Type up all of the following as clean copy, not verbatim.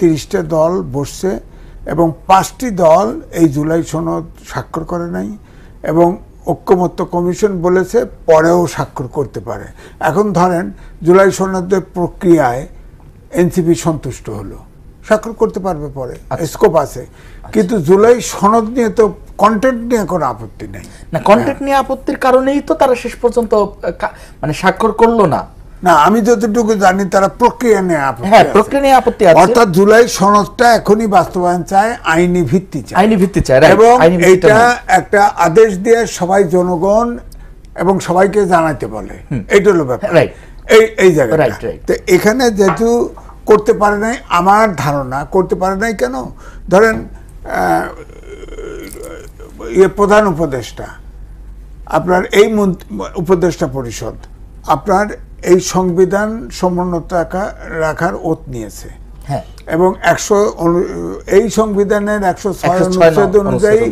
30টা দল বসছে এবং 5টি দল এই জুলাই সনদ স্বাক্ষর করে নাই এবং ঐক্যমত্য কমিশন বলেছে পরেও স্বাক্ষর করতে পারে। এখন ধরেন জুলাই সনদের প্রক্রিয়ায় এনসিপি সন্তুষ্ট হলো, স্বাক্ষর করতে পারবে পরে, স্কোপ আছে। কিন্তু জুলাই সনদ নিয়ে তো কন্টেন্ট নিয়ে কোনো আপত্তি নেই। না, কন্টেন্ট নিয়ে আপত্তির কারণেই তো তারা শেষ পর্যন্ত মানে স্বাক্ষর করলো না। না, আমি যতটুকু জানি তারা প্রক্রিয়া নিয়ে আপত্তি। হ্যাঁ, প্রক্রিয়া নিয়ে আপত্তি আছে। অর্থাৎ জুলাই সনদটা এখনই বাস্তবায়ন চায়, আইনি ভিত্তি চায়, আইনি ভিত্তি চায়, এবং এটা একটা আদেশ দিয়ে সবাই জনগণ এবং সবাইকে জানাতে বলে, এইটা হলো ব্যাপার। এই জায়গাটা তো এখানে যেহেতু করতে পারে নাই, আমার ধারণা করতে পারে নাই কেন, ধরেন প্রধান উপদেষ্টা আপনার এই উপদেষ্টা পরিষদ আপনার এই সংবিধান সমুন্নত রাখার ওত নিয়েছে এবং এই সংবিধানের 106 অনুচ্ছেদ অনুযায়ী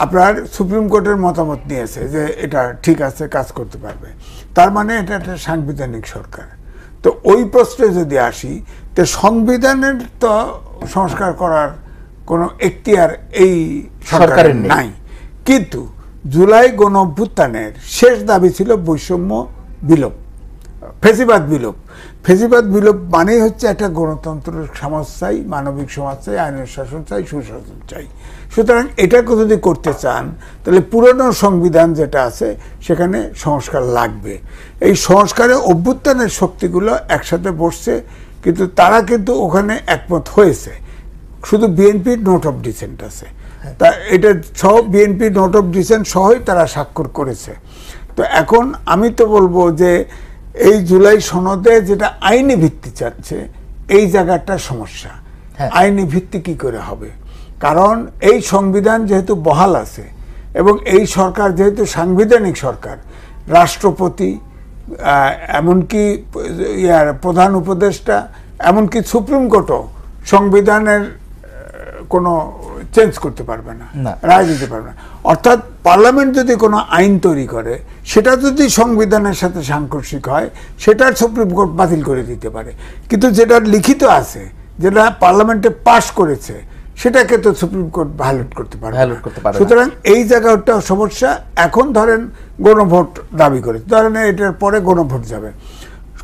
আপনার সুপ্রিম কোর্টের মতামত নিয়েছে যে এটা ঠিক আছে, কাজ করতে পারবে। তার মানে এটা একটা সাংবিধানিক সরকার। তো ওই প্রশ্নে যদি আসি, তো সংবিধানের তো সংস্কার করার কোনো এখতিয়ার এই সরকারের নাই। কিন্তু জুলাই গণ অভ্যুত্থানের শেষ দাবি ছিল বৈষম্য বিলোপ, ফেসিবাদ বিলোপ। ফেসিবাদ বিলোপ মানেই হচ্ছে একটা গণতন্ত্রের সমাজ চাই, মানবিক সমাজ চাই, আইনের শাসন চাই, সুশাসন চাই। সুতরাং এটাকে যদি করতে চান তাহলে পুরনো সংবিধান যেটা আছে সেখানে সংস্কার লাগবে। এই সংস্কারে অভ্যুত্থানের শক্তিগুলো একসাথে বসছে, কিন্তু তারা কিন্তু ওখানে একমত হয়েছে। শুধু বিএনপির নোট অফ ডিসেন্ট আছে, তা এটা সহ বিএনপির নোট অফ ডিসেন্ট সহই তারা স্বাক্ষর করেছে। তো এখন আমি তো বলবো যে এই জুলাই সনদে যেটা আইনি ভিত্তি চাচ্ছে, এই জায়গাটা সমস্যা। আইনি ভিত্তি কি করে হবে? কারণ এই সংবিধান যেহেতু বহাল আছে এবং এই সরকার যেহেতু সাংবিধানিক সরকার, রাষ্ট্রপতি এমনকি প্রধান উপদেষ্টা এমনকি সুপ্রিম কোর্টও সংবিধানের কোনো চেঞ্জ করতে পারবে না, রায় দিতে পারবে না। অর্থাৎ পার্লামেন্ট যদি কোনো আইন তৈরি করে, সেটা যদি সংবিধানের সাথে সাংঘর্ষিক হয়, সেটা সুপ্রিম কোর্ট বাতিল করে দিতে পারে। কিন্তু যেটা লিখিত আছে, যেটা পার্লামেন্টে পাশ করেছে, সেটাকে তো সুপ্রিম কোর্ট ভায়োলেট করতে পারে। সুতরাং এই জায়গাটা সমস্যা। এখন ধরেন গণভোট দাবি করে, ধরেন এটার পরে গণভোট যাবে,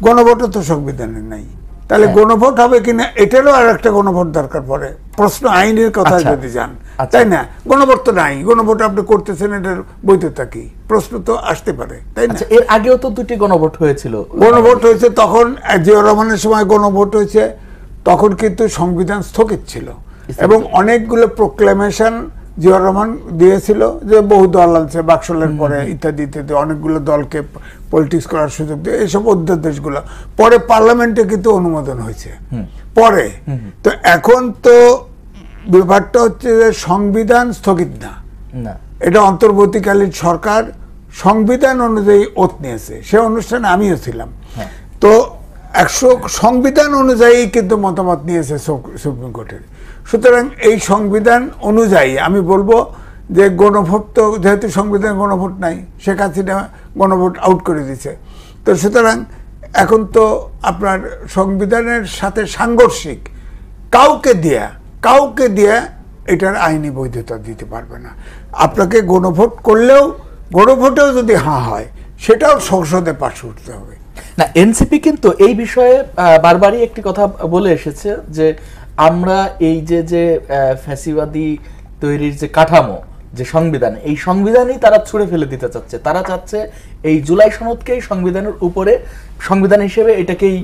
গণভোটও তো সংবিধানে নাই, তাহলে গণভোট হবে কিনা এটারও আর একটা গণভোট দরকার পড়ে। প্রশ্ন আইনের কথা যদি যান, তাই না? গণভোট তো নাই, গণভোট আপনি করতেছেন, এটার বৈধতা কি? প্রশ্ন তো আসতে পারে, তাই না? এর আগেও তো দুটি গণভোট হয়েছিল। গণভোট হয়েছে, তখন জিয়াউর রহমানের সময় গণভোট হয়েছে, তখন কিন্তু সংবিধান স্থগিত ছিল এবং অনেকগুলো প্রোক্লেমেশন জিয়াউর রহমান দিয়েছিল যে বহু দল আছে বাকশালের পরে ইত্যাদি ইত্যাদি, অনেকগুলো দলকে পলিটিক্স করার সুযোগ দিয়ে, এইসব অধ্যাদেশগুলো পরে পার্লামেন্টে কিন্তু অনুমোদন হয়েছে পরে। তো এখন তো ব্যাপারটা হচ্ছে যে সংবিধান স্থগিত না, এটা অন্তর্বর্তীকালীন সরকার সংবিধান অনুযায়ী ওত নিয়েছে। সে অনুষ্ঠানে আমিও ছিলাম। তো সংবিধান অনুযায়ী কিন্তু মতামত নিয়েছে সুপ্রিম কোর্টের। সুতরাং এই সংবিধান অনুযায়ী আমি বলবো যে গণভোট তো যেহেতু সংবিধান গণভোট নাই, শেখ হাসিনা গণভোট আউট করে দিয়েছে। তো সুতরাং এখন তো আপনার সংবিধানের সাথে সাংঘর্ষিক কাউকে দিয়া এটার আইনি বৈধতা দিতে পারবে না। আপনাকে গণভোট করলেও, গণভোটেও যদি হ্যাঁ হয়, সেটাও সংসদে পাশ করতে হবে না। এনসিপি কিন্তু এই বিষয়ে বারবারই একটি কথা বলে এসেছে যে আমরা এই যে ফ্যাসিবাদী তৈরির যে কাঠামো, যে সংবিধান, এই সংবিধানই তারা ছুঁড়ে ফেলে দিতে চাচ্ছে। তারা চাচ্ছে এই জুলাই সনদকেই সংবিধানের উপরে সংবিধান হিসেবে এটাকেই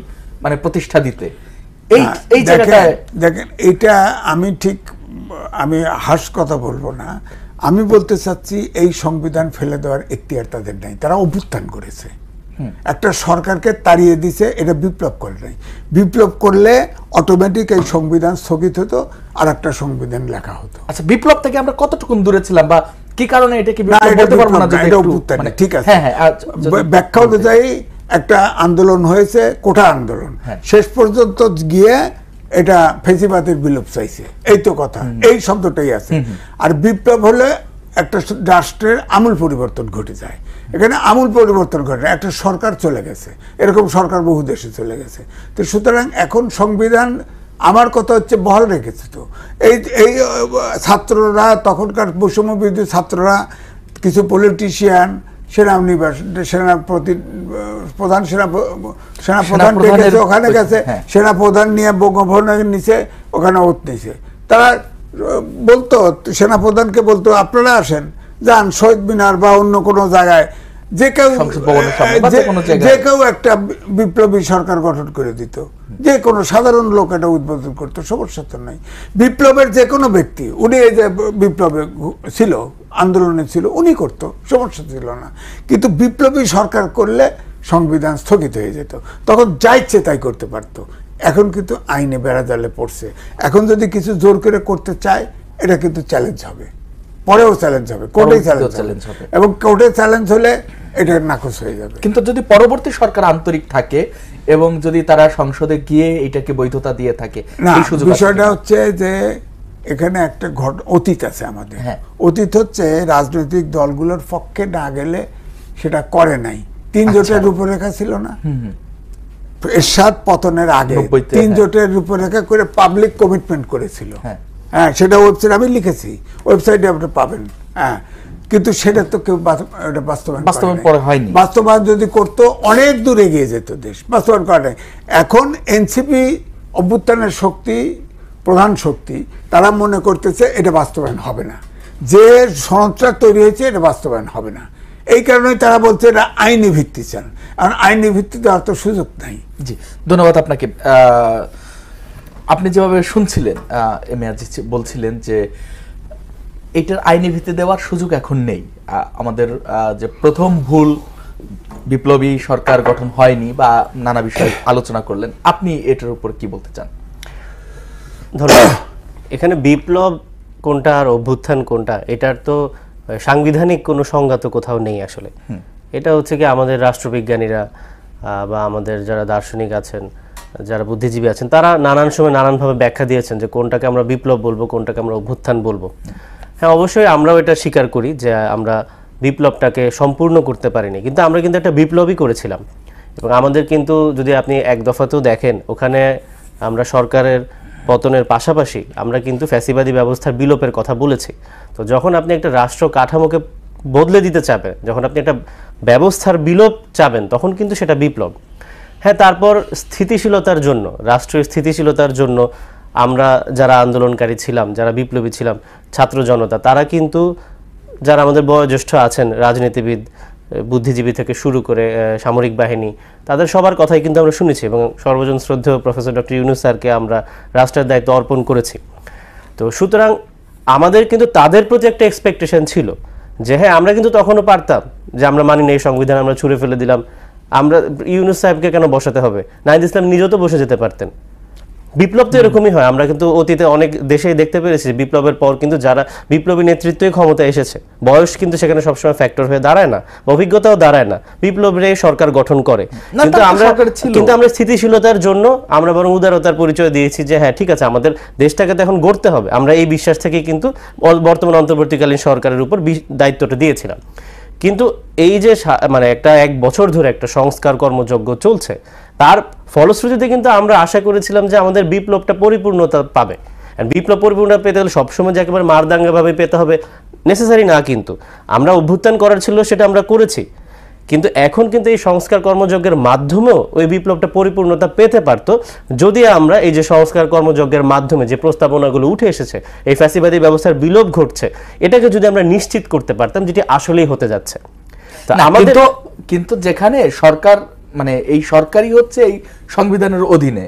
মানে প্রতিষ্ঠা দিতে। এই জায়গাটায় দেখেন, এটা আমি হাস কথা বলবো না, আমি বলতে চাচ্ছি এই সংবিধান ফেলে দেওয়ার এখতিয়ার তাদের নাই। তারা অভ্যুত্থান করেছে, একটা সরকারকে তাড়িয়ে দিছে, এটা বিপ্লব করে নাই। বিপ্লব করলে অটোমেটিক এই সংবিধান স্থগিত হতো, আর একটা সংবিধান লেখা হতো। আচ্ছা, বিপ্লব থেকে আমরা কতটুকু দূরে ছিলাম বা কি কারণে এটাকে বিপ্লব বলতে পারবো না? এটা অভ্যুত্থান, ঠিক আছে। ব্যাখ্যা অনুযায়ী একটা আন্দোলন হয়েছে, কোঠা আন্দোলন, শেষ পর্যন্ত গিয়ে এটা ফেসিবাদের বিলোপ চাইছে, এই তো কথা, এই শব্দটাই আছে। আর বিপ্লব হলে একটা রাষ্ট্রের আমূল পরিবর্তন ঘটে যায়। এখানে আমূল পরিবর্তন ঘটে, একটা সরকার চলে গেছে, এরকম সরকার বহু দেশে চলে গেছে। তো সুতরাং এখন সংবিধান আমার কথা হচ্ছে বহাল রেখেছে তো। এই এই ছাত্ররা, তখনকার বৈষম্য বিরোধী ছাত্ররা, কিছু পলিটিশিয়ান, সেনাপ্রধান ডেকেছে, ওখানে গেছে, সেনাপ্রধান নিয়ে বঙ্গভবনের নিচে ওখানে ওত নিছে। তারা বলতো, সেনাপ্রধানকে বলতো আপনারা আসেন, যান শহীদ মিনার বা অন্য কোনো জায়গায়, যে কেউ একটা বিপ্লবী সরকার গঠন করে দিত, যে কোনো সাধারণ লোক এটা উদ্বোধন করতো, সমস্যা তো নাই। বিপ্লবের যে কোনো ব্যক্তি, উনি এই যে বিপ্লবে ছিল, আন্দোলনে ছিল, উনি করতো, সমস্যা ছিল না। কিন্তু বিপ্লবী সরকার করলে সংবিধান স্থগিত হয়ে যেত, তখন যা ইচ্ছে তাই করতে পারতো। এখন কিন্তু আইনে বেড়াজালে পড়ছে। এখন যদি কিছু জোর করে করতে চায়, এটা কিন্তু চ্যালেঞ্জ হবে, পরেও চ্যালেঞ্জ হবে, কোর্টে চ্যালেঞ্জ হবে, এবং কোর্টে চ্যালেঞ্জ হলে এটা নাকচ হয়ে যাবে। কিন্তু যদি পরবর্তী সরকার আন্তরিক থাকে এবং যদি তারা সংসদে গিয়ে এটাকে বৈধতা দিয়ে থাকে, না, বিষয়টা হচ্ছে যে এখানে একটা অতীত আছে আমাদের। অতীত হচ্ছে রাজনৈতিক দলগুলোর পক্ষে না গেলে সেটা করে নাই। 3 জোটের রূপরেখা ছিল না, এরশাদ পতনের আগে 3 জোটের রূপরেখা করে পাবলিক কমিটমেন্ট করেছিল। হ্যাঁ, সেটা ওয়েবসাইট আমি লিখেছি, ওয়েবসাইটে আপনি পাবেন। হ্যাঁ, কিন্তু সেটা তো কেউ বাস্তবায়ন যদি করতো অনেক দূর এগিয়ে যেত দেশ, বাস্তবায়ন করা নাই। এখন এনসিপি অভ্যুত্থানের শক্তি, প্রধান শক্তি, তারা মনে করতেছে এটা বাস্তবায়ন হবে না, যে সনদটা তৈরি হয়েছে এটা বাস্তবায়ন হবে না। এই কারণে তারা বলছে এটা আইনি ভিত্তি চান, আর আইনি ভিত্তিতে অত সুযোগ নাই। জি, ধন্যবাদ আপনাকে। আপনি যেভাবে শুনছিলেন, বলছিলেন যে এটার আইনি ভিত্তি দেওয়ার সুযোগ এখন নেই। আমাদের যে প্রথম ভুল, বিপ্লবী সরকার গঠন হয়নি বা নানা বিষয়ে আলোচনা করলেন, আপনি এটার উপর কি বলতে চান? ধন্যবাদ। এখানে বিপ্লব কোনটা আর অভ্যুত্থান কোনটা, এটার তো সাংবিধানিক কোনো সংজ্ঞা তো কোথাও নেই আসলে। এটা হচ্ছে কি আমাদের রাষ্ট্রবিজ্ঞানীরা বা আমাদের যারা দার্শনিক আছেন, যারা বুদ্ধিজীবী আছেন, তারা নানান সময় নানানভাবে ব্যাখ্যা দিয়েছেন যে কোনটাকে আমরা বিপ্লব বলবো, কোনটাকে আমরা অভ্যুত্থান বলবো। হ্যাঁ, অবশ্যই আমরাও এটা স্বীকার করি যে আমরা বিপ্লবটাকে সম্পূর্ণ করতে পারিনি, কিন্তু আমরা কিন্তু একটা বিপ্লবই করেছিলাম। এবং আমাদের কিন্তু যদি আপনি এক দফাতেও দেখেন, ওখানে আমরা সরকারের পতনের পাশাপাশি আমরা কিন্তু ফ্যাসিবাদী ব্যবস্থার বিলোপের কথা বলেছি। তো যখন আপনি একটা রাষ্ট্র কাঠামোকে বদলে দিতে চাবেন, যখন আপনি একটা ব্যবস্থার বিলোপ চাবেন, তখন কিন্তু সেটা বিপ্লব। হ্যাঁ, তারপর স্থিতিশীলতার জন্য, রাষ্ট্রীয় স্থিতিশীলতার জন্য আমরা যারা আন্দোলনকারী ছিলাম, যারা বিপ্লবী ছিলাম, ছাত্র জনতা, তারা কিন্তু যারা আমাদের বয়োজ্যেষ্ঠ আছেন, রাজনীতিবিদ, বুদ্ধিজীবী থেকে শুরু করে সামরিক বাহিনী, তাদের সবার কথাই কিন্তু আমরা শুনেছি এবং সর্বজন শ্রদ্ধেয় প্রফেসর ডক্টর ইউনূস স্যারকে আমরা রাষ্ট্রের দায়িত্ব অর্পণ করেছি। তো সুতরাং আমাদের কিন্তু তাদের প্রতি একটা এক্সপেকটেশন ছিল যে হ্যাঁ, আমরা কিন্তু তখনও পারতাম যে আমরা মানি না এই সংবিধান, আমরা ছুঁড়ে ফেলে দিলাম, আমরা ইউনূস সাহেবকে কেন বসাতে হবে, নাহিদ ইসলাম নিজেও তো বসে যেতে পারতেন। বিপ্লব তো এরকমই হয়। আমরা কিন্তু অতীতে অনেক দেশেই দেখতে পেরেছি বিপ্লবের পর কিন্তু যারা বিপ্লবী নেতৃত্বই ক্ষমতায় এসেছে, বয়স কিন্তু সেখানে সবসময় ফ্যাক্টর হয়ে দাঁড়ায় না, অভিজ্ঞতাও দাঁড়ায় না, বিপ্লবরে সরকার গঠন করে। কিন্তু আমরা স্থিতিশীলতার জন্য আমরা বরং উদারতার পরিচয় দিয়েছি যে হ্যাঁ ঠিক আছে, আমাদের দেশটাকে তো এখন গড়তে হবে। আমরা এই বিশ্বাস থেকেই কিন্তু বর্তমান অন্তর্বর্তীকালীন সরকারের উপর দায়িত্বটা দিয়েছিলাম। কিন্তু এই যে মানে একটা 1 বছর ধরে একটা সংস্কার কর্মযজ্ঞ চলছে, তার ফলশ্রুতিতে কিন্তু আমরা আশা করেছিলাম যে আমাদের বিপ্লবটা পরিপূর্ণতা পাবে। বিপ্লব পরিপূর্ণতা পেতে হলে সবসময় যে একেবারে মারদাঙ্গাভাবে পেতে হবে নেসেসারি না, কিন্তু আমরা অভ্যুত্থান করার ছিল সেটা আমরা করেছি। কিন্তু এখন কিন্তু এই সংস্কার কর্মযজ্ঞের মাধ্যমেও ওই বিপ্লবটা পরিপূর্ণতা পেতে পারতো যদি আমরা এই যে সংস্কার কর্মযজ্ঞের মাধ্যমে যে প্রস্তাবনাগুলো উঠে এসেছে, এই ফ্যাসিবাদী ব্যবস্থার বিলোপ ঘটছে, এটাকে যদি আমরা নিশ্চিত করতে পারতাম যেটি আসলেই হতে যাচ্ছে। আমাদের কিন্তু যেখানে সরকার, মানে এই সরকারই হচ্ছে এই সংবিধানের অধীনে,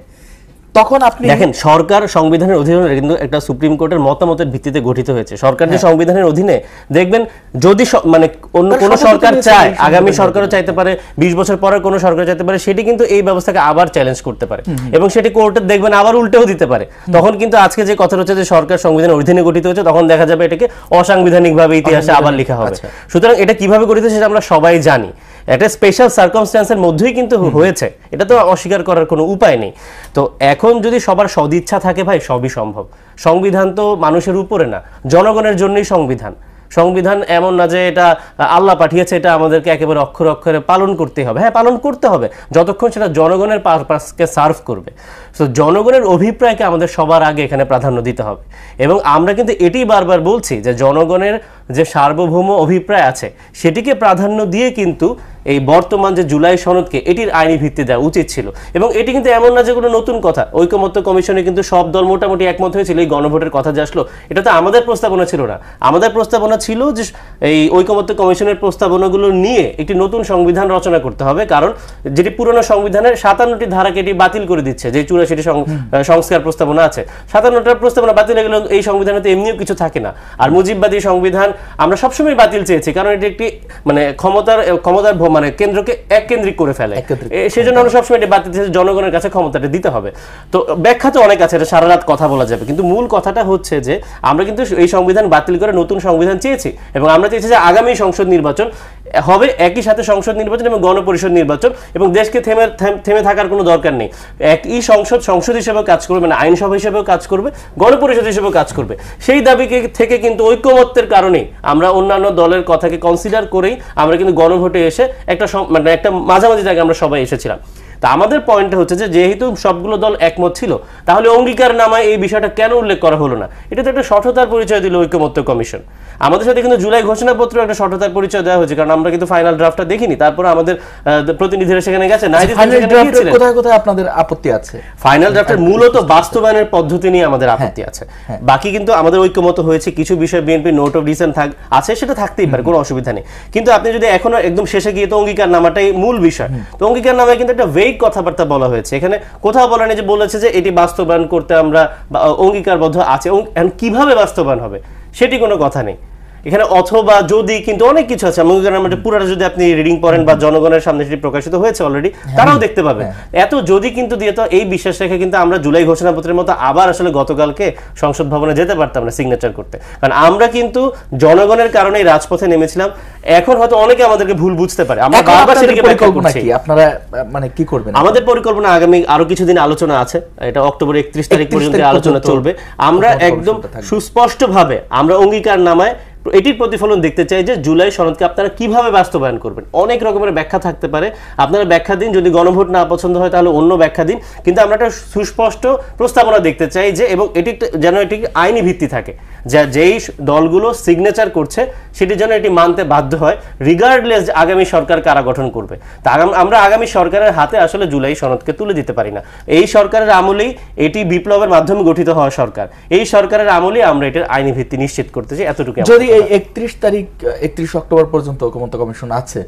তখন আপনি দেখেন সরকার সংবিধানের অধীনে কিন্তু একটা সুপ্রিম কোর্টের মতামতের ভিত্তিতে গঠিত হয়েছে। সরকার যে সংবিধানের অধীনে, দেখবেন যদি মানে অন্য কোনো সরকার চায়, আগামী সরকারও চাইতে পারে, 20 বছর পরে কোনো সরকার চাইতে পারে, সেটি কিন্তু এই ব্যবস্থাকে আবার চ্যালেঞ্জ করতে পারে এবং সেটি কোর্টে দেখবেন আবার উল্টেও দিতে পারে। তখন কিন্তু আজকে যে কথা হচ্ছে যে সরকার সংবিধানের অধীনে গঠিত হয়েছে, তখন দেখা যাবে এটাকে অসাংবিধানিকভাবে ইতিহাসে আবার লেখা হবে। সুতরাং এটা কিভাবে গঠিত সেটা আমরা সবাই জানি, একটা স্পেশাল সার্কামস্ট্যান্সের মধ্যেই কিন্তু হয়েছে, এটা তো অস্বীকার করার কোনো উপায় নেই। তো এখন যদি সবার সদিচ্ছা থাকে ভাই, সবই সম্ভব। সংবিধান তো মানুষের উপরে না, জনগণের জন্যই সংবিধান। সংবিধান এমন না যে এটা আল্লাহ পাঠিয়েছে, এটা আমাদেরকে একেবারে অক্ষরে অক্ষরে পালন করতে হবে। হ্যাঁ, পালন করতে হবে যতক্ষণ সেটা জনগণের পারপাসকে সার্ভ করবে। তো জনগণের অভিপ্রায়কে আমাদের সবার আগে এখানে প্রাধান্য দিতে হবে। এবং আমরা কিন্তু এটি বারবার বলছি যে জনগণের যে সার্বভৌম অভিপ্রায় আছে সেটিকে প্রাধান্য দিয়ে কিন্তু এই বর্তমান যে জুলাই সনদকে এটির আইনি ভিত্তি দেওয়া উচিত ছিল। এবং এটি কিন্তু এমন না যে কোনো নতুন কথা, ঐকমত্য কমিশনে কিন্তু সব দল মোটামুটি একমত হয়েছিল এই গণভোটের কথা যে আসলো, এটা তো আমাদের প্রস্তাবনা ছিল না। আমাদের প্রস্তাবনা ছিল যে এই ঐকমত্য কমিশনের প্রস্তাবনাগুলো নিয়ে একটি নতুন সংবিধান রচনা করতে হবে, কারণ যেটি পুরনো সংবিধানের 57টি ধারাকে এটি বাতিল করে দিচ্ছে, যে 84টি সংস্কার প্রস্তাবনা আছে। 57টার প্রস্তাবনা বাতিল হয়ে গেলে এই সংবিধানে তো এমনিও কিছু থাকে না। আর মুজিববাদী সংবিধান আমরা সবসময় বাতিল চেয়েছি, কারণ এটি একটি মানে ক্ষমতার মানে কেন্দ্রকে এককেন্দ্রিক করে ফেলে। সেজন্য আমরা সবসময় এটা বাতিল চেয়েছি, জনগণের কাছে ক্ষমতাটা দিতে হবে। তো ব্যাখ্যা তো অনেক আছে, এটা সারা রাত কথা বলা যাবে, কিন্তু মূল কথাটা হচ্ছে যে আমরা কিন্তু এই সংবিধান বাতিল করে নতুন সংবিধান চেয়েছি। এবং আমরা চেয়েছি যে আগামী সংসদ নির্বাচন হবে একই সাথে সংসদ নির্বাচন এবং গণপরিষদ নির্বাচন, এবং দেশকে থেমে থাকার কোনো দরকার নেই। একই সংসদ হিসেবেও কাজ করবে, মানে আইনসভা হিসেবেও কাজ করবে, গণপরিষদ হিসেবেও কাজ করবে। সেই দাবিকে থেকে কিন্তু ঐক্যমত্যের কারণেই আমরা অন্যান্য দলের কথাকে কনসিডার করেই আমরা কিন্তু গণভোটে এসে একটা মাঝামাঝি জায়গায় আমরা সবাই এসেছিলাম। তা আমাদের পয়েন্টটা হচ্ছে যে যেহেতু সবগুলো দল একমত ছিল, তাহলে অঙ্গীকার নামায় এই বিষয়টা কেন উল্লেখ করা হলো না? এটা তো একটা সঠতার পরিচয় দিল ঐকমত্য কমিশন। আমাদের সাথে কিন্তু জুলাই ঘোষণাপত্র একটা সঠতার পরিচয় দেওয়া হয়েছে, কারণ আমরা কিন্তু ফাইনাল ড্রাফটটা দেখিনি। তারপরে আমাদের প্রতিনিধিরা সেখানে গেছে, কোথায় কোথায় আপনাদের আপত্তি আছে? ফাইনাল ড্রাফটের মূলত বাস্তবায়নের পদ্ধতি নিয়ে আমাদের আপত্তি আছে। বাকি কিন্তু আমাদের ঐক্যমত হয়েছে, কিছু বিষয় বিএনপি নোট অফ ডিসেন্ট আছে, সেটা থাকতেই পারে, কোনো অসুবিধা নেই। কিন্তু আপনি যদি এখনো একদম শেষে গিয়ে তো অঙ্গীকার নামাটাই মূল বিষয়, তো অঙ্গীকার নামায় কিন্তু একটা কথাবার্তা বলা হয়েছে, এখানে কোথাও বলা নেই যে বলেছে যে এটি বাস্তবায়ন করতে আমরা অঙ্গীকারবদ্ধ আছে। কিভাবে বাস্তবায়ন হবে সেটি কোনো কথা নেই এখানে, অথবা যদি, কিন্তু অনেক কিছু আছে। পুরোটা যদি আপনি রিডিং পড়েন বা জনগণের সামনে সেটি প্রকাশিত হয়েছে অলরেডি, তারাও দেখতে পাবে। এত যদি কিন্তু দিয়ে তো এই বিশ্বাস রেখে কিন্তু আমরা জুলাই ঘোষণাপত্রের মতো আবার আসলে গতকালকে সংসদ ভবনে যেতে পারতাম না সিগনেচার করতে, কারণ আমরা কিন্তু জনগণের কারণেই রাজপথে নেমেছিলাম। এখন হয়তো অনেকে আমাদেরকে ভুল বুঝতে পারে, আমরা বারবার সেটাকে ব্যাখ্যা করছি। আপনারা মানে কি করবেন? আমাদের পরিকল্পনা আগামী আরো কিছুদিন আলোচনা আছে, এটা অক্টোবর 31 তারিখ পর্যন্ত আলোচনা চলবে। আমরা একদম সুস্পষ্টভাবে আমরা অঙ্গীকার নামায় এটির প্রতিফলন দেখতে চাই যে জুলাই সনদকে আপনারা কিভাবে বাস্তবায়ন করবেন। অনেক রকমের ব্যাখ্যা থাকতে পারে, আপনারা ব্যাখ্যা দিন, যদি গণভোট না পছন্দ হয় তাহলে অন্য ব্যাখ্যা দিন, কিন্তু আমরা একটা সুস্পষ্ট প্রস্তাবনা দেখতে চাই যে, এবং এটি যেন এটি আইনি ভিত্তি থাকে, যা যেই দলগুলো সিগনেচার করছে সেটি যেন এটি মানতে বাধ্য হয়, রিগার্ডলেস আগামী সরকার কারা গঠন করবে। তা আমরা আগামী সরকারের হাতে আসলে জুলাই সনদকে তুলে দিতে পারি না। এই সরকারের আমলেই এটি বিপ্লবের মাধ্যমে গঠিত হওয়া সরকার, এই সরকারের আমলেই আমরা এটার আইনি ভিত্তি নিশ্চিত করতে চাই, এতটুকু। যদি এই 31 অক্টোবর পর্যন্ত ঐকমত্য কমিশন আছে,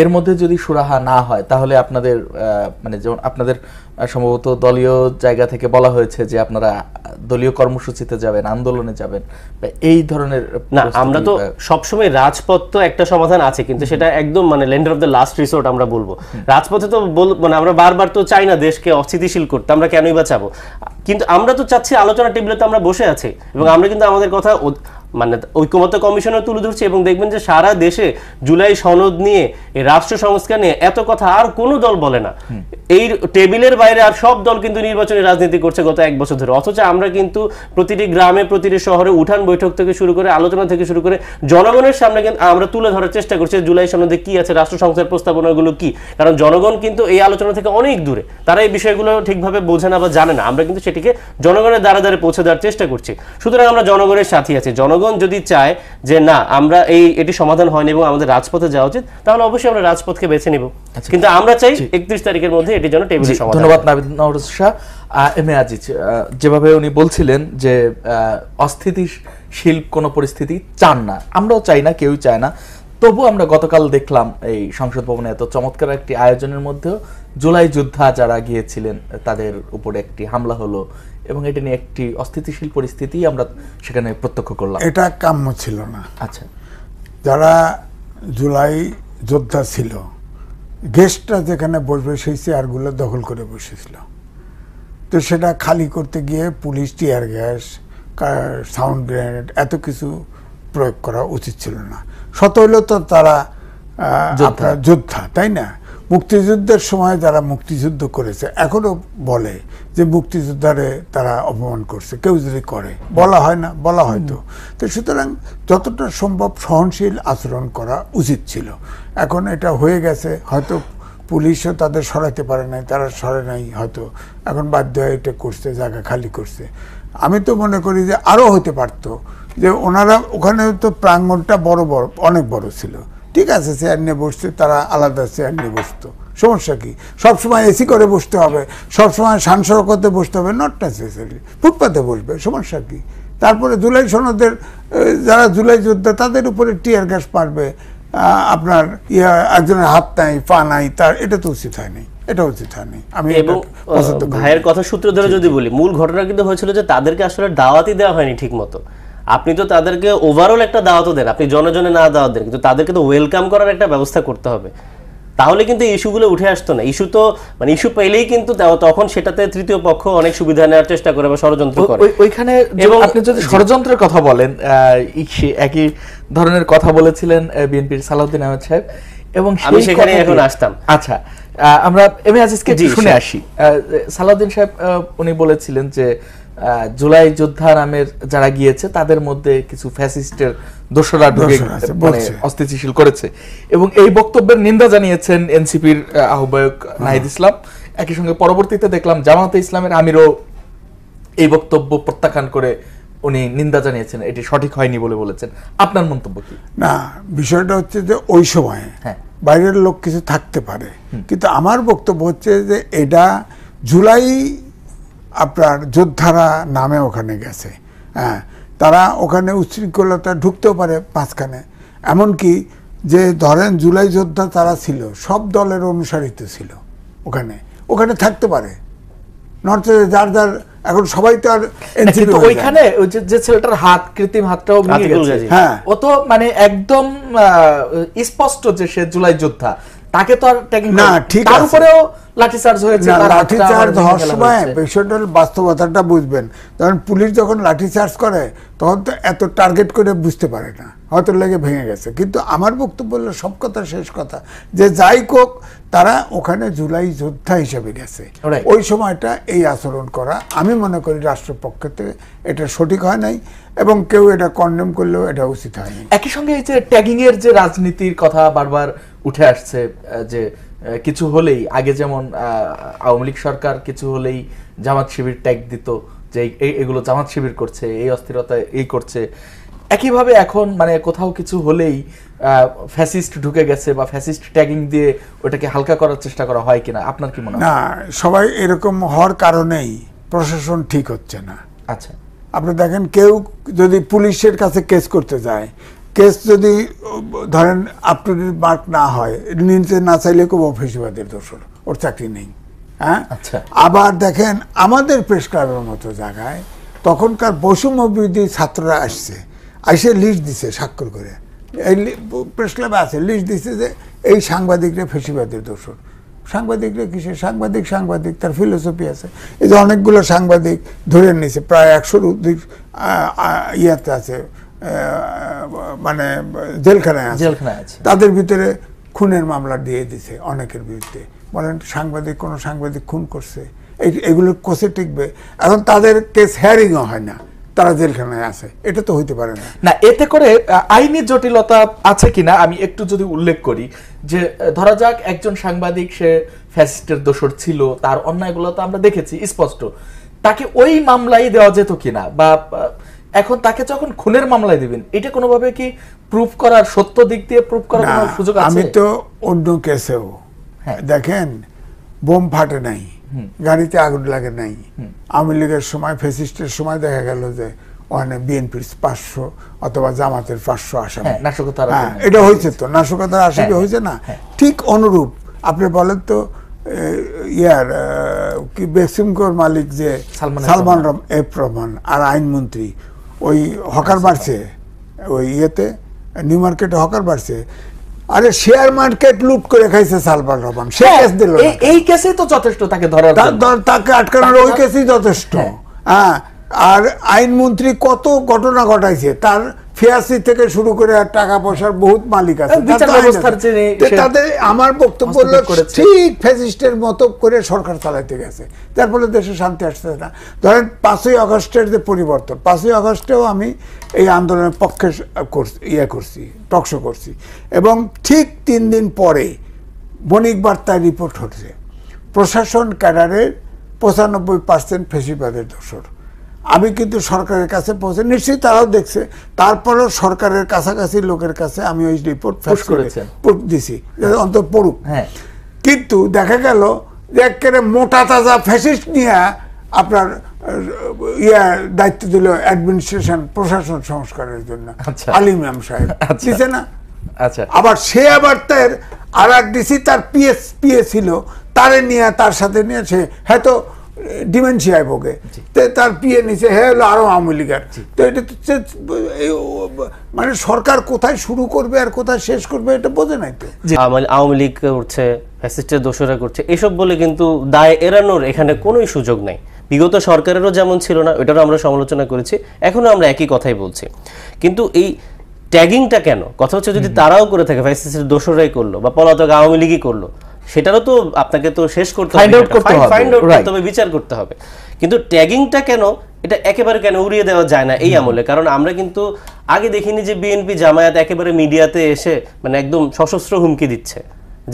এর মধ্যে যদি সুরাহা না হয়, তাহলে আপনাদের মানে যেমন আপনাদের সম্ভবত দলীয় জায়গা থেকে বলা হয়েছে যে আপনারা দলীয় কর্মসূচিতে যাবেন, আন্দোলনে যাবেন, এই ধরনের না। আমরা তো সবসময় রাজপথ তো একটা সমাধান আছে, কিন্তু সেটা একদম মানে lender of the last resort আমরা বলবো। রাজপথে তো মানে আমরা বারবার তো চাই না দেশকে অস্থিতিশীল করতে, আমরা কেনই বা চাবো? কিন্তু আমরা তো চাচ্ছি আলোচনা টেবিলে তো আমরা বসে আছি, এবং আমরা কিন্তু আমাদের কথা মানে ঐকমত্য কমিশনও তুলে ধরছে, এবং দেখবেন যে সারা দেশে জুলাই সনদ নিয়ে, এই রাষ্ট্র সংস্কার নিয়ে এত কথা আর কোনো দল বলে না। এই টেবিলের বাইরে আর সব দল কিন্তু নির্বাচনী রাজনীতি করছে গত 1 বছর ধরে, অথচ আমরা কিন্তু প্রতিটি গ্রামে, প্রতিটি শহরে উঠান বৈঠক থেকে শুরু করে, আলোচনা থেকে শুরু করে জনগণের সামনে কিন্তু আমরা তুলে ধরার চেষ্টা করছি জুলাই সনদে কি আছে, রাষ্ট্র সংস্কার প্রস্তাবনাগুলো কি। কারণ জনগণ কিন্তু এই আলোচনা থেকে অনেক দূরে, তারা এই বিষয়গুলো ঠিকভাবে বোঝে না বা জানে না। আমরা কিন্তু সেটিকে জনগণের দ্বারা দ্বারে পৌঁছে দেওয়ার চেষ্টা করছি। সুতরাং আমরা জনগণের সাথে আছি। জনগণ যদি চায় যে না, আমরা এটি সমাধান হয়নি এবং আমাদের রাজপথে যাওয়া উচিত, তাহলে অবশ্যই আমরা রাজপথকে বেছে নিব, কিন্তু আমরা চাই 31 তারিখের মধ্যে এটির জন্য টেবিলে সমাধান। ধন্যবাদ নাবিদ নওরোজ শাহ। এম এ আজিজ, যেভাবে উনি বলছিলেন যে অস্থিতিশীল কোনো পরিস্থিতি চান না, আমরাও চাই না, কেউই চায় না, তবু আমরা গতকাল দেখলাম এই সংসদ ভবনে এত চমৎকার একটি আয়োজনের মধ্যেও জুলাই যোদ্ধা যারা গিয়েছিলেন তাদের উপরে একটি হামলা হলো, এবং এটা নিয়ে একটি অস্থিতিশীল পরিস্থিতি আমরা সেখানে প্রত্যক্ষ করলাম। এটা কাম্য ছিল না। আচ্ছা, যারা জুলাই যোদ্ধা ছিল, গেস্টরা যেখানে বসবে সেই চেয়ারগুলো দখল করে বসেছিল, তো সেটা খালি করতে গিয়ে police tear gas, sound grenade এত কিছু প্রয়োগ করা উচিত ছিল না। শত হইলেও তো তারা আপনার যোদ্ধা, তাই না? মুক্তিযুদ্ধের সময় যারা মুক্তিযুদ্ধ করেছে এখনো বলে যে মুক্তিযোদ্ধারে তারা অপমান করছে, কেউ যদি করে, বলা হয় না, বলা হয়তো। তো সুতরাং যতটা সম্ভব সহনশীল আচরণ করা উচিত ছিল। এখন এটা হয়ে গেছে, হয়তো পুলিশও তাদের সরাতে পারে নাই, তারা সরে নাই, হয়তো এখন বাধ্য হয়ে এটা করছে, জায়গা খালি করছে। আমি তো মনে করি যে আরও হতে পারতো, যে ওনারা ওখানে তো প্রাঙ্গণটা বড় বড় অনেক বড় ছিল, ঠিক আছে, চেয়ার নিয়ে বসছে, তারা আলাদা চেয়ার নিয়ে বসতো, সমস্যা কি? সবসময় এসি করে বসতে হবে, সবসময় সানসড়কতে বসতে হবে? নট নেসেসারি, ফুটপাতে বসবে, সমস্যা কি? তারপরে জুলাই সনদের যারা জুলাই যোদ্ধা তাদের উপরে টিয়ার গ্যাস মারবে, আপনার একজনের হাত নাই, পা নাই, তার এটা তো উচিত হয়নি, এটা উচিত হয়নি। আমি ভাইয়ের কথা সূত্র ধরে যদি বলি, মূল ঘটনা কিন্তু হয়েছিল যে তাদেরকে আসলে দাওয়াতই দেওয়া হয়নি ঠিক মতো। আপনি তো তাদেরকে ওভারঅল একটা দাওয়াতও দেন, আপনি জনে জনে না দাওয়াত দেন, কিন্তু তাদেরকে তো ওয়েলকাম করার একটা ব্যবস্থা করতে হবে, তাহলে কিন্তু ইস্যুগুলো উঠে আসতো না। ইস্যু তো মানে ইস্যু পেলেই কিন্তু তখন সেটাতে তৃতীয় পক্ষ অনেক সুবিধা নেওয়ার চেষ্টা করে বা ষড়যন্ত্র করে। ওইখানে এবং আপনি যদি ষড়যন্ত্রের কথা বলেন, একই ধরনের কথা বলেছিলেন বিএনপির সালাউদ্দিন আহমেদ সাহেব, এবং আমি সেখানে এখন আসতাম। আচ্ছা, আমরা এম এ আজিজকে শুনে আসি। সালাউদ্দিন সাহেব উনি বলেছিলেন যে জুলাই যোদ্ধা নামের যারা গিয়েছে তাদের মধ্যে কিছু ফ্যাসিস্টের দোসরা ঢুকে মানে অস্থিতিশীল করেছে, এবং এই বক্তব্যের নিন্দা জানিয়েছেন এনসিপির আহ্বায়ক নাহিদ ইসলাম। একই সঙ্গে পরবর্তীতে দেখলাম জামাতে ইসলামের আমিরও এই বক্তব্য প্রত্যাখ্যান করে উনি নিন্দা জানিয়েছেন, এটি সঠিক হয়নি বলে বলেছেন। আপনার মন্তব্য কি? না, বিষয়টা হচ্ছে যে ওই সময় বাইরের লোক কিছু থাকতে পারে, কিন্তু আমার বক্তব্য হচ্ছে যে এটা জুলাই আপনার যোদ্ধারা নামে ওখানে গেছে, হ্যাঁ, তারা ওখানে উচ্ছৃঙ্খলতা ঢুকতেও পারে মাঝখানে। এমনকি যে ধরেন জুলাই যোদ্ধা তারা ছিল, সব দলের অনুসারিত ছিল, ওখানে ওখানে থাকতে পারে, নট যার যার, এখন সবাই তো আর ওইখানে যে ছেলেটার হাত, কৃত্রিম হাতটাও ভেঙে গেছে, হ্যাঁ, ও তো মানে একদম স্পষ্ট যে সে জুলাই যোদ্ধা, তাকে তো আর না, ঠিক আছে, তার উপরেও লাঠিচার্জ হয়েছে। লাঠিচার্জ হওয়ার সময় বিষয়টার বাস্তবতাটা বুঝবেন। তখন পুলিশ যখন লাঠিচার্জ করে তখন তো এত টার্গেট করে বুঝতে পারে না, হয়তো লেগে ভেঙে গেছে। কিন্তু আমার বক্তব্য হলো সব কথা শেষ কথা, যে যাই হোক তারা ওখানে জুলাই যোদ্ধা হিসেবে গেছে, ওই সময়টা এই আচরণ করা আমি মনে করি রাষ্ট্রপক্ষ থেকে এটা সঠিক হয় নাই, এবং কেউ এটা কন্ডেম করলেও এটা উচিত হয়নি। একই সঙ্গে এই যে ট্যাগিং এর যে রাজনীতির কথা বারবার উঠে আসছে, যে কিছু হলেই আগে যেমন আওয়ামী লীগ সরকার কিছু হলেই জামাত শিবির ট্যাগ দিত যে এগুলো জামাত শিবির করছে, এই অস্থিরতা এই করছে, একইভাবে এখন মানে কোথাও কিছু হলেই ফ্যাসিস্ট ঢুকে গেছে বা ফ্যাসিস্ট ট্যাগিং দিয়ে ওটাকে হালকা করার চেষ্টা করা হয় কিনা, আপনার কি মনে হয়? না, সবাই এরকম হওয়ার কারণেই প্রশাসন ঠিক হচ্ছে না। আচ্ছা, আপনি দেখেন কেউ যদি পুলিশের কাছে কেস করতে যায়, কেস যদি ধরেন আপ টু ডেট মার্ক না হয়, নিতে না চাইলে খুব ফেসিবাদের দোষর, ওর চাকরি নেই, হ্যাঁ। আবার দেখেন আমাদের প্রেস ক্লাবের মতো জায়গায় তখনকার বৈষম্য বিরোধী ছাত্ররা আসছে, এসে লিস্ট দিছে স্বাক্ষর করে, এই প্রেস ক্লাবে আছে, লিস্ট দিছে যে এই সাংবাদিকরা ফেসিবাদের দোষর। সাংবাদিকরা কিসের সাংবাদিক? সাংবাদিক তার ফিলোসফি আছে। এই যে অনেকগুলো সাংবাদিক ধরে নিয়েছে, প্রায় 100-র অধিক ইয়াতে আছে, মানে জেলখানায় আছে, তাদের ভিতরে খুনের মামলা দিয়ে দিছে অনেকের বিরুদ্ধে। বলেন সাংবাদিক, কোন সাংবাদিক খুন করছে? এগুলো কোষে টিকবে? এখন তাদের কেস হেয়ারিংও হয় না, তারা জেলখানায় আছে, এটা তো হইতে পারে না। না, এতে করে আইনি জটিলতা আছে কিনা আমি একটু যদি উল্লেখ করি, যে ধরা যাক একজন সাংবাদিক সে ফ্যাসিস্টের দোষর ছিল, তার অন্যায়গুলো তো আমরা দেখেছি স্পষ্ট, তাকে ওই মামলাই দেওয়া যেত কিনা, বা এখন তাকে যখন খুনের মামলায় দিবেন, এটা কোনোভাবে কি প্রুফ করার, সত্য দিক দিয়ে প্রুফ করার কোনো সুযোগ আছে? আমি তো অন্য কেসেও দেখেন বোম ফাটে নাই, গাড়িতে আগুন লাগে নাই। আওয়ামী লীগের সময়, ফ্যাসিস্টের সময় দেখা গেল যে ওখানে বিএনপির 500 অথবা জামাতের 500 আসামি, এটা হয়েছে তো, নাশকতার আসামি হয়েছে না? ঠিক অনুরূপ আপনি বলেন তো কি বেক্সিমকোর মালিক যে সালমান এফ রহমান আর আইনমন্ত্রী, ওই হকার বাড়ছে, ওই ইয়েতে নিউ মার্কেটে হকার বাড়ছে, আরে শেয়ার মার্কেট লুট করে খাইছে সালমান রহমান, সে কেস দিল, এই কেসেই তো যথেষ্ট তাকে ধরার, তাকে আটকানোর ওই কেসই যথেষ্ট। হ্যাঁ, আর আইনমন্ত্রী কত ঘটনা ঘটাইছে, তার ফিয়াসি থেকে শুরু করে আর টাকা পয়সার বহুত মালিক আছে, তাদের আমার বক্তব্য হলো ঠিক ফ্যাসিস্টের মতো করে সরকার চালাইতে গেছে, তার ফলে দেশে শান্তি আসছে না। ধরেন 5ই আগস্টের যে পরিবর্তন, 5ই আগস্টেও আমি এই আন্দোলনের পক্ষে করছি, টকশো করছি, এবং ঠিক 3 দিন পরে বণিক বার্তায় রিপোর্ট হচ্ছে প্রশাসন ক্যাডারের 95% ফ্যাসিবাদের দোষর। আমি কিন্তু সরকারের কাছে পৌঁছে, নিশ্চয়ই তারাও দেখছে, তারপরেও সরকারের কাছাকাছি লোকের কাছে আমি ওই রিপোর্ট দিছি অন্তত পড়ুক। কিন্তু দেখা গেল যে একেবারে মোটা তাজা ফ্যাসিস্ট নিয়ে আপনার দায়িত্ব দিল অ্যাডমিনিস্ট্রেশন, প্রশাসন সংস্কারের জন্য আলী ইমাম সাহেব দিছে না। আবার সে আবার তার আর এক ডিসি তার পিএ ছিল, তারে নিয়ে তার সাথে নিয়ে সে হয়তো ডিমেনশিয়ায় ভোগে, তার পিএ নিচে হ্যাঁ হলো আরো আওয়ামী লীগের। তো এটা মানে সরকার কোথায় শুরু করবে আর কোথায় শেষ করবে এটা বোঝে নাই তো। আওয়ামী লীগ করছে, ফ্যাসিস্টের দোষরা করছে, এসব বলে কিন্তু দায় এড়ানোর এখানে কোনোই সুযোগ নাই। বিগত সরকারেরও যেমন ছিল না, ওইটারও আমরা সমালোচনা করেছি, এখনো আমরা একই কথাই বলছি। কিন্তু এই ট্যাগিংটা কেন? কথা হচ্ছে যদি তারাও করে থাকে, ফ্যাসিস্টের দোষরাই করলো বা পলাতক আওয়ামী লীগই করলো, সেটারও তো আপনাকে তো শেষ করতে হবে, ফাইন্ড আউট করতে হবে, বিচার করতে হবে। কিন্তু ট্যাগিংটা কেন, এটা একেবারে কেন উড়িয়ে দেওয়া যায় না এই আমলে? কারণ আমরা কিন্তু আগে দেখিনি যে বিএনপি জামায়াত একেবারে মিডিয়াতে এসে মানে একদম সশস্ত্র হুমকি দিচ্ছে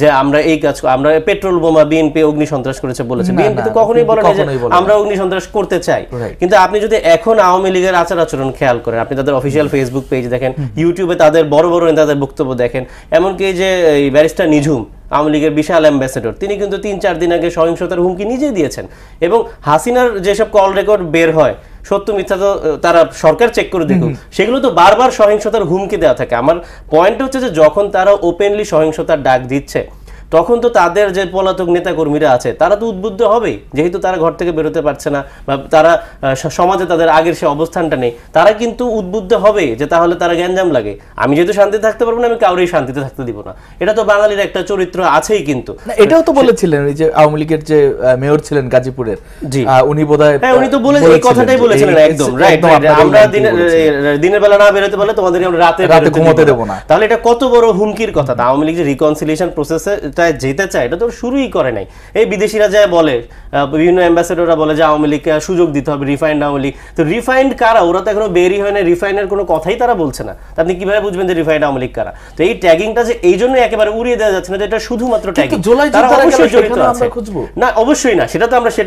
যে আমরা এই কাজ, আমরা পেট্রোল বোমা বিএনপি অগ্নি সন্ত্রাস করেছে বলেছে। বিএনপি তো কখনোই বলে না যে আমরা অগ্নি সন্ত্রাস করতে চাই। কিন্তু আপনি যদি এখন আওয়ামী লীগের আচার আচরণ খেয়াল করেন, আপনি তাদের অফিসিয়াল ফেসবুক পেজ দেখেন, ইউটিউবে তাদের বড় বড় নেতাদের বক্তব্য দেখেন, এমনকি যে এই ব্যারিস্টার নিঝুম আওয়ামী লীগের বিশাল অ্যাম্বাসেডর, তিনি কিন্তু 3-4 দিন আগে সহিংসতার হুমকি নিজেই দিয়েছেন। এবং হাসিনার যেসব কল রেকর্ড বের হয়, সত্য মিথ্যা তো তারা সরকার চেক করে দেখুক, সেগুলো তো বারবার সহিংসতার হুমকি দেওয়া থাকে। আমার পয়েন্ট হচ্ছে যে যখন তারা ওপেনলি সহিংসতার ডাক দিচ্ছে, তখন তো তাদের যে পলাতক নেতা কর্মীরা আছে তারা তো উদ্বুদ্ধ হবেই, যেহেতু তারা ঘর থেকে বেরোতে পারছে না বা তারা সমাজে তাদের আগের সে অবস্থানটা নেই, তারা কিন্তু উদ্বুদ্ধ হবে যে তাহলে তারা গ্যাঞ্জাম লাগে, আমি যেহেতু শান্তিতে থাকতে পারবো না, আমি কাউরেই শান্তিতে থাকতে দিব না। এটা তো বাঙালির একটা চরিত্র আছেই। কিন্তু এটাও তো বলেছিলেন ওই যে আওয়ামী লীগের যে মেয়র ছিলেন গাজীপুরের, উনি বোধহয় উনি তো বলে এই কথাটাই বলেছিলেন একদম রাইট, আমরা দিনের বেলা না বেরোতে পারলে তোমাদের আমরা রাতে ঘুমোতে দেব না। তাহলে এটা কত বড় হুমকির কথা। আওয়ামী লীগ যে রিকনসিলিয়েশন প্রসেসে যেতে চায় এটা তো শুরুই করে নাই। এই বিদেশিরা যায় বলে, বিভিন্ন অ্যাম্বাসেডররা বলে যে আওয়ামী লীগকে সুযোগ দিতে হবে, রিফাইন্ড আওয়ামী লীগ। তো রিফাইন্ড কারা? ওরা তো এখনো বেরই হয় না, রিফাইনের কোনো কথাই তারা বলছে না। আপনি কিভাবে বুঝবেন যে রিফাইন্ড আওয়ামী লীগ কারা? তো এই ট্যাগিংটা যে এই জন্য একেবারে উড়িয়ে দেওয়া যাচ্ছে না যে এটা শুধুমাত্র ট্যাগিং, তারা অবশ্যই জড়িত আছে। না, অবশ্যই না, সেটা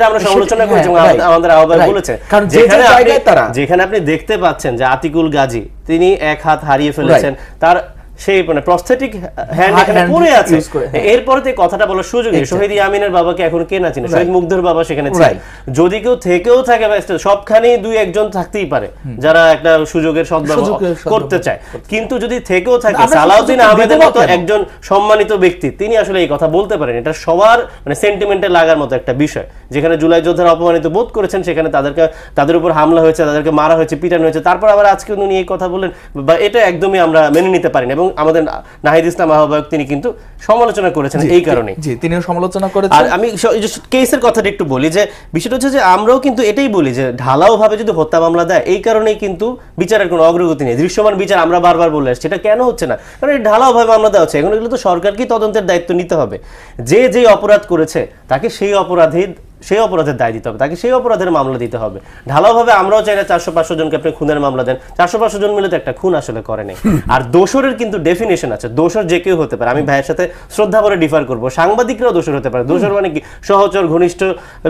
আমরা সমালোচনা করেছি, আমাদের আহ্বায়ক বলেছে। যেখানে আপনি দেখতে পাচ্ছেন যে আতিকুল গাজী তিনি এক হাত হারিয়ে ফেলেছেন, তার সেই মানে প্রস্থেটিক হ্যান্ড এখানে পড়ে আছে, এরপরে তো কথাটা বলার সুযোগ নেই। শহীদ ইয়ামিনের বাবাকে এখন কে না চিনে? শহীদ মুগ্ধর বাবা সেখানে ছিল। যদি কেউ থেকেও থাকে, সবখানেই 2-1 জন থাকতেই পারে যারা একটা সুযোগের সদ্ব্যবহার করতে চায়। কিন্তু যদি থেকেও থাকে, সালাউদ্দিন আহমেদের মতো একজন সম্মানিত ব্যক্তি, তিনি আসলে এই কথা বলতে পারেন। এটা সবার মানে সেন্টিমেন্টে লাগার মতো একটা বিষয়। যেখানে জুলাই যোদ্ধারা অপমানিত বোধ করেছেন, সেখানে তাদের উপর হামলা হয়েছে, তাদেরকে মারা হয়েছে, পিটানো হয়েছে, তারপর আবার আজকে উনি এই কথা বললেন, বা এটা একদমই আমরা মেনে নিতে পারি না। এবং আমাদের নাহিদ ইসলাম আহ্বায়ক তিনি কিন্তু সমালোচনা করেছেন এই কারণে। জি, তিনিও সমালোচনা করেছেন। আর আমি কেসের কথাটা একটু বলি, যে বিষয়টা হচ্ছে যে আমরাও কিন্তু এটাই বলি যে ঢালাও ভাবে যদি হত্যা মামলা দেয়, এই কারণেই কিন্তু বিচারের কোনো অগ্রগতি নেই। দৃশ্যমান বিচার আমরা বারবার বলে আসছি, এটা কেন হচ্ছে না? কারণ এই ঢালাও ভাবে মামলা দেওয়া হচ্ছে। এখন এগুলো তো সরকারকেই তদন্তের দায়িত্ব নিতে হবে। যে অপরাধ করেছে তাকে সেই অপরাধের দায় দিতে হবে, তাকে সেই অপরাধের মামলা দিতে হবে। ঢালাওভাবে আমরাও চাই না 400-500 জনকে আপনি খুনের মামলা দেন। 400-500 জন মিলে তো একটা খুন আসলে করে নেই। আর দোষরের কিন্তু ডেফিনেশন আছে, দোষর যে কেউ হতে পারে। আমি ভাইয়ের সাথে শ্রদ্ধা করে ডিফার করবো, সাংবাদিকরাও দোষর হতে পারে। দোষর মানে কি? সহচর, ঘনিষ্ঠ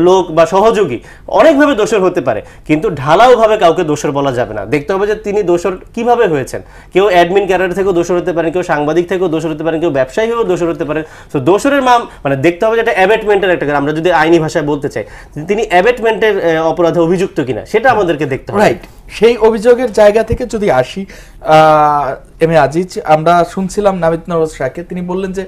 লোক বা সহযোগী, অনেকভাবে দোষর হতে পারে। কিন্তু ঢালাওভাবে কাউকে দোষর বলা যাবে না। দেখতে হবে যে তিনি দোষর কিভাবে হয়েছেন। কেউ অ্যাডমিন ক্যারিয়ার থেকেও দোষর হতে পারেন, কেউ সাংবাদিক থেকেও দোষর হতে পারেন, কেউ ব্যবসায়ী হয়েও দোষর হতে পারেন। তো দোষরের মানে দেখতে হবে যে এটা অ্যাবেটমেন্টের একটা, আমরা যদি আইনি ভাষায় বলতে চাই, তিনি অ্যাবেটমেন্টের অপরাধে অভিযুক্ত কিনা সেটা আমাদেরকে দেখতে হবে। রাইট, সেই অভিযোগের জায়গা থেকে যদি আসি, এম এ আজিজ, আমরা শুনছিলাম নাবিদ নওয়াজ শাহকে, তিনি বললেন যে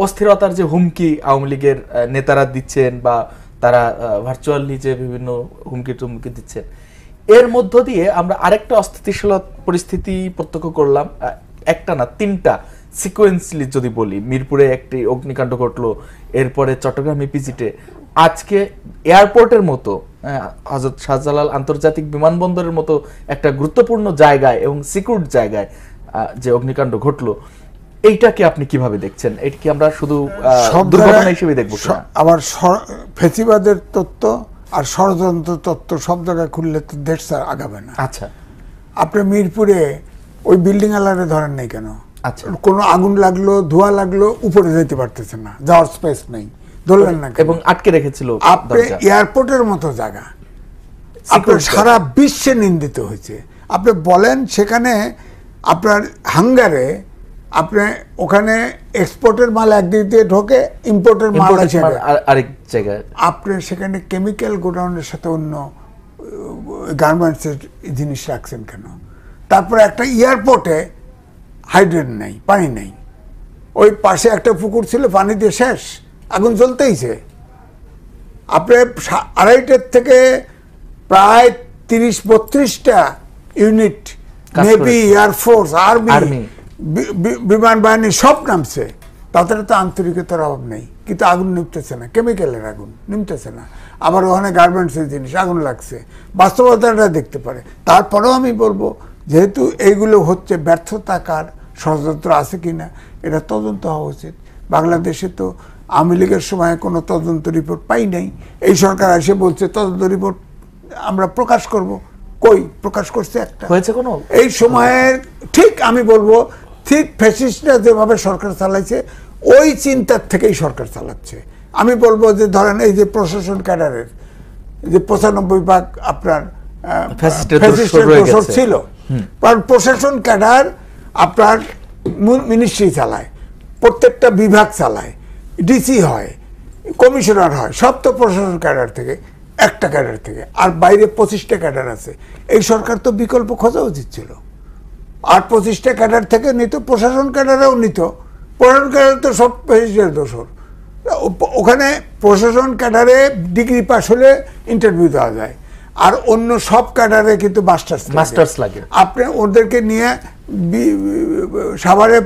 অস্থিরতার যে হুমকি আওয়ামী লীগের নেতারা দিচ্ছেন বা তারা ভার্চুয়ালি যে বিভিন্ন হুমকি দিচ্ছেন, এর মধ্য দিয়ে আমরা আরেকটা অস্থিতিশীল পরিস্থিতি প্রত্যক্ষ করলাম। একটা না, 3টা সিকোয়েন্সলি যদি বলি, মিরপুরে একটি অগ্নিকাণ্ড ঘটলো, এরপরে চট্টগ্রাম ইপিজিটে, আজকে এয়ারপোর্টের মতো হযরত শাহজালাল আন্তর্জাতিক বিমানবন্দরের মতো একটা গুরুত্বপূর্ণ জায়গায় এবং সিকিউর জায়গায় যে অগ্নিকাণ্ড ঘটলো, এইটাকে আপনি কিভাবে দেখছেন? এটা কি আমরা শুধু দুর্ঘটনা হিসেবে দেখবো? আবার ফেসিবাদের তত্ত্ব আর ষড়যন্ত্র তত্ত্ব সব জায়গায় খুললে তো দেশ আগাবে না। আচ্ছা, আপনি মিরপুরে ওই বিল্ডিং আলারে ধরেন নাই কেন? আচ্ছা, কোনো আগুন লাগলো, ধোঁয়া লাগলো, উপরে যেতে পারতেছে না, যাওয়ার স্পেস নেই, ধরলেন না এবং আটকে রেখেছিল। আপনি এয়ারপোর্টের মতো জায়গা আপনার সারা বিশ্বে নিন্দিত হয়েছে। আপনি বলেন সেখানে আপনার হাঙ্গারে আপনি ওখানে এক্সপোর্টের মাল একদিক দিয়ে ঢোকে, ইম্পোর্টের মাল আরেক জায়গায়। আপনি সেখানে কেমিক্যাল গোডাউনের সাথে অন্য গার্মেন্টসের জিনিস রাখছেন কেন? তারপরে একটা এয়ারপোর্টে হাইড্রেট নেই, পানি নেই, ওই পাশে একটা পুকুর ছিল, পানি দিয়ে শেষ, আগুন জ্বলতেইছে। আপনি 2.5 থেকে প্রায় 30-32টা ইউনিট, নেভি, এয়ারফোর্স, আর্মি, বিমান বাহিনী সব নামছে, তাদের তো আন্তরিকতার অভাব নেই, কিন্তু আগুন নিমতেছে না, কেমিক্যালের আগুন নিমতেছে না। আবার ওখানে গার্মেন্টসের জিনিস আগুন লাগছে, বাস্তবতাটা দেখতে পারে। তারপরেও আমি বলবো, যেহেতু এইগুলো হচ্ছে, ব্যর্থতাকার ষড়যন্ত্র আছে কিনা এটা তদন্ত হওয়া উচিত। বাংলাদেশে তো আওয়ামী লীগের সময় কোনো তদন্ত রিপোর্ট পাই নাই, এই সরকার এসে বলছে তদন্ত রিপোর্ট আমরা প্রকাশ করব। কই প্রকাশ করছে? একটা হয়েছে কোনো? এই সময়ের ঠিক আমি বলবো, ঠিক ফ্যাসিস্টরা যেভাবে সরকার চালাইছে ওই চিন্তার থেকেই সরকার চালাচ্ছে। আমি বলবো যে ধরেন এই যে প্রশাসন ক্যাডারের যে 95% আপনার ফ্যাসিস্টের দোষর ছিল, কারণ প্রশাসন ক্যাডার আপনার মিনিস্ট্রি চালায়, প্রত্যেকটা বিভাগ চালায়, ডিসি হয়, কমিশনার হয়, সব তো প্রশাসন ক্যাডার থেকে, একটা ক্যাডার থেকে, আর বাইরে 25টা ক্যাডার আছে। এই সরকার তো বিকল্প খোঁজা উচিত ছিল, আর 25টা ক্যাডার থেকে নিত, প্রশাসন ক্যাডারেও নিত। প্রশাসন ক্যাডার তো সব ফ্যাসিস্টের দোষর। ওখানে প্রশাসন ক্যাডারে ডিগ্রি পাস হলে ইন্টারভিউ দেওয়া যায়, আর অন্য সব ক্যাডারে কিন্তু মাস্টার্স লাগে। আপনি ওদেরকে নিয়ে সাভারে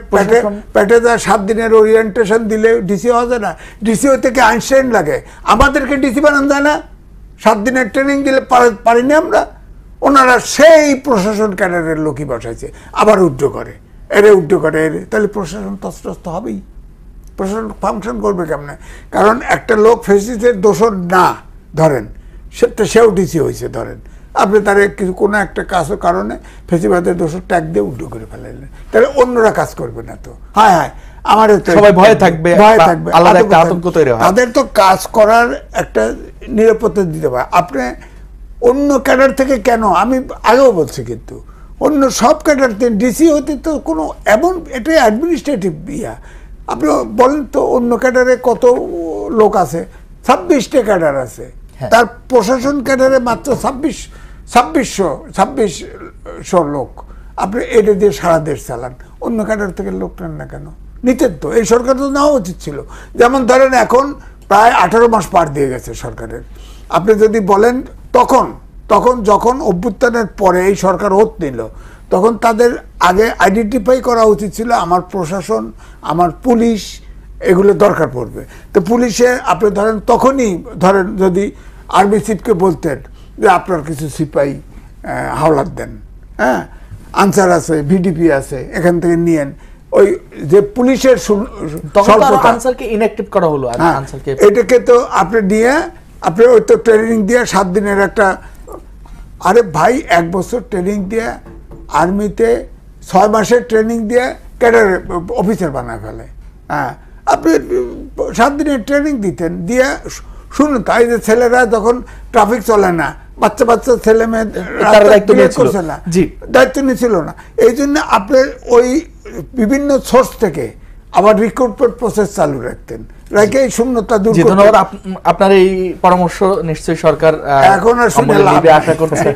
পেটে 7 দিনের ওরিয়েন্টেশন দিলে ডিসি হওয়া যায় না? ডিসিও থেকে আইনস্টাইন লাগে, আমাদেরকে ডিসি বানানো যায় না? 7 দিনের ট্রেনিং দিলে পারিনি আমরা? ওনারা সেই প্রশাসন ক্যাডারের লোকই বসাইছে, আবার উড্ড করে, তাহলে প্রশাসন তছনছ হবেই। প্রশাসন ফাংশন করবে কেমনে? কারণ একটা লোক ফেসিসের দোষর না ধরেন, সেও ডিসি হয়েছে ধরেন, আপনি তার কিছু কোনো একটা কাজের কারণে ফেসিবাদের দোষর ট্যাগ দিয়ে উড্ড করে ফেলাইলেন, তাহলে অন্যরা কাজ করবে না তো? হ্যাঁ, আমার সবাই ভয় থাকবে, আলাদা একটা আতঙ্ক তৈরি হয়। তাদের তো কাজ করার একটা নিরাপত্তা দিতে পারে। আপনি অন্য ক্যাডার থেকে কেন, আমি আগেও বলছি, কিন্তু অন্য সব ক্যাডার থেকে ডিসি হতে তো কোনো এমন, এটাই অ্যাডমিনিস্ট্রেটিভ ইয়া। আপনি বলেন তো অন্য ক্যাডারে কত লোক আছে? 26টা ক্যাডার আছে, তার প্রশাসন ক্যাডারে মাত্র 2600 লোক। আপনি এটা দিয়ে সারা দেশ চালান, অন্য ক্যাডার থেকে লোক নেন না কেন? নিতেন তো, এই সরকার তো নেওয়া উচিত ছিল। যেমন ধরেন এখন প্রায় 18 মাস পার দিয়ে গেছে সরকারের। আপনি যদি বলেন তখন যখন অভ্যুত্থানের পরে এই সরকার ওত নিল, তখন তাদের আগে আইডেন্টিফাই করা উচিত ছিল আমার প্রশাসন, আমার পুলিশ, এগুলো দরকার পড়বে। তো পুলিশে আপনি ধরেন তখনই ধরেন যদি আর্মি চিফকে বলতেন যে আপনার কিছু সিপাহী হাওলাত দেন, হ্যাঁ, আনসার আছে, ভিডিপি আছে, এখান থেকে নিয়েন। ওই যে পুলিশের ইনঅ্যাক্টিভ করা হলো, এটাকে তো আপনি নিয়ে আপনি ওই তো ট্রেনিং দিয়ে 7 দিনের একটা, আরে ভাই 1 বছর ট্রেনিং দিয়ে আর্মিতে 6 মাসের ট্রেনিং দিয়ে ক্যাডার অফিসার বানায় ফেলে। হ্যাঁ, আপনি 7 দিনের ট্রেনিং দিতেন, দিয়ে শুনুন, তাই যে ছেলেরা যখন ট্রাফিক চলে না, বাচ্চা ছেলে মেয়ে করছে না, দায়িত্ব নিয়েছিল না, এই জন্য আপনার ওই বিভিন্ন সোর্স থেকে আবার রিক্রুটমেন্ট প্রসেস চালু রাখতেন, রেখে এই শূন্যতা দূর করতেন। ধন্যবাদ। আপনার এই পরামর্শ নিশ্চয়ই সরকার এখন আশা করছে।